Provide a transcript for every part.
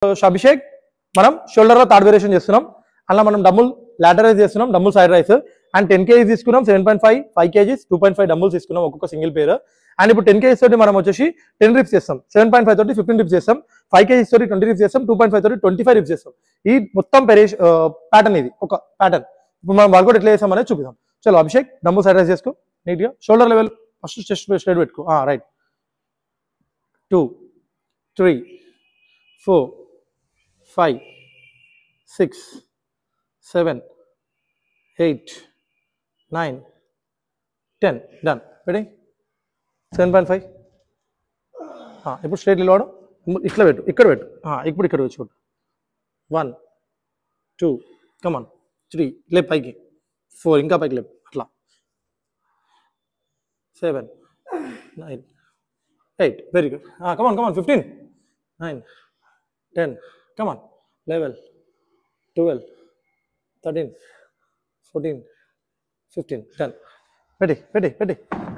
అభిషేక్ మనం షోల్డర్ లో third variation చేస్తున్నాం. అలా మనం డబుల్ లాటర్ రైస్ చేస్తున్నాం, double side rice. And 10 kgs తీసుకున్నాం, 7.5 5 kgs 2.5 డబుల్స్ తీసుకున్నాం ఒక్కొక్క సింగిల్ పేర్. అండ్ ఇప్పుడు 10 kgs తోటి మనం వచ్చేసి 10 రిప్స్ చేస్తాం, 7.5 తోటి 15 రిప్స్ చేస్తాం, 5 kgs తోటి 20 రిప్స్ చేస్తాం, 2.5 తోటి 25 రిప్స్ చేస్తాం. ఈ మొత్తం ప్యాటర్న్ ఇది ఒక ప్యాటర్న్. ఇప్పుడు మనం వర్కౌట్ ఎట్లా చేస్తాం అనేది చూపిద్దాం. చలో అభిషేక్ డబుల్ సైడ్ రైస్ చేసుకో నీట్ గా, shoulder level first chest straight పెట్టుకో. Right 2 3 4 5 6 7 8 9 10 done. రెడీ 7.5. ఇప్పుడు స్ట్రైట్ నిలవడం, ఇట్లా పెట్టు, ఇక్కడ పెట్టు, ఇప్పుడు ఇక్కడ వచ్చి 1 2 కమాన్ 3 లేపు పైకి, 4 ఇంకా పైకి లేపు, అట్లా 7 9 8 వెరీ గుడ్. కమాన్ 15 9 10 కమాన్ 11 12 13 14 15 10 పెట్టి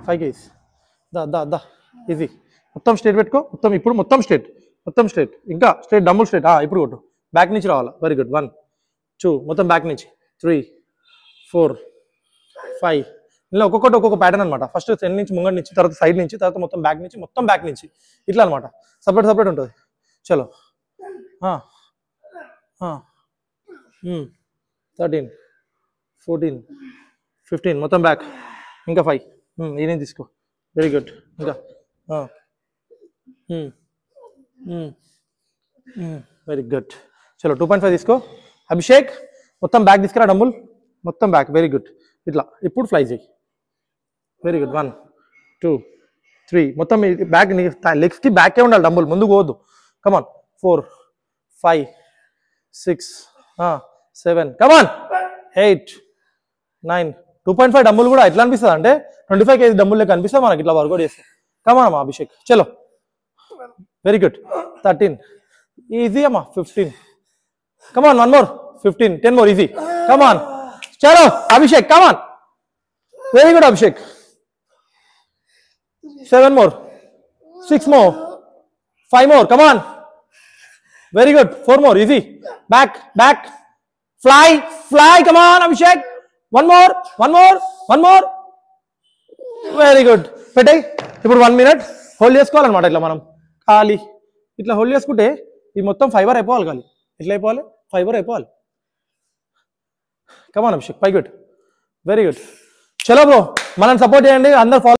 5 kgs దా ఈజీ. మొత్తం స్ట్రైట్ పెట్టుకో, ఇప్పుడు మొత్తం స్ట్రైట్ ఇంకా స్ట్రైట్ డబుల్ స్ట్రైట్. ఇప్పుడు కొట్టు, బ్యాక్ నుంచి రావాలా. Very good. 1 2 మొత్తం బ్యాక్ నుంచి, 3 4 5. ఇలా ఒక్కొక్కటి ఒక్కొక్క ప్యాటర్న్ అనమాట. ఫస్ట్ సెండ్ నుంచి ముంగడి నుంచి, తర్వాత సైడ్ నుంచి, తర్వాత మొత్తం బ్యాక్ నుంచి ఇట్లా అనమాట. సపరేట్ ఉంటుంది. చలో 13 14 15 మొత్తం బ్యాక్, ఇంకా 5. ఈయన తీసుకో. Very good. ఇంకా వెరీ గుడ్. చలో 2.5 తీసుకో అభిషేక్. మొత్తం బ్యాక్ తీసుకురా, డమ్ముల్ మొత్తం బ్యాక్. Very good. ఇట్లా ఇప్పుడు ఫ్లై చేయి. Very good. 1 2 3 మొత్తం బ్యాక్, లెగ్స్కి బ్యాకే ఉండాలి, డమ్ముల్ ముందుకు పోవద్దు. కమాన్ 4 5 6 7 కమాన్ 8 9 2.5 డమ్ములు కూడా ఎట్లా అనిపిస్తుంది అంటే 25 kg డమ్ములు లెక్క అనిపిస్తుంది మనకి ఇట్లా వర్కౌట్ చేస్తే. కమాన్ అమ్మా అభిషేక్. చలో వెరీ గుడ్. 13 ఈజీ అమ్మా. 15 come on 1 more 15 10 more easy. Come on చలో Abhishek come on. Very good Abhishek. 7 more 6 more 5 more come on. Very good. 4 more easy. Back fly come on Abhishek. 1 more very good. పెట్టాయి. ఇప్పుడు 1 minute హోల్డ్ చేసుకోవాలన్నమాట. ఇట్లా మనం ఖాళీ ఇట్లా హోల్డ్ చేసుకుంటే ఈ మొత్తం ఫైబర్ అయిపోవాలి. ఖాళీ ఎట్లా అయిపోవాలి, ఫైబర్ అయిపోవాలి. కమాన్ అభిషేక్ పై గుడ్. Very good. చలో బ్రో, మనం సపోర్ట్ చేయండి అందరు.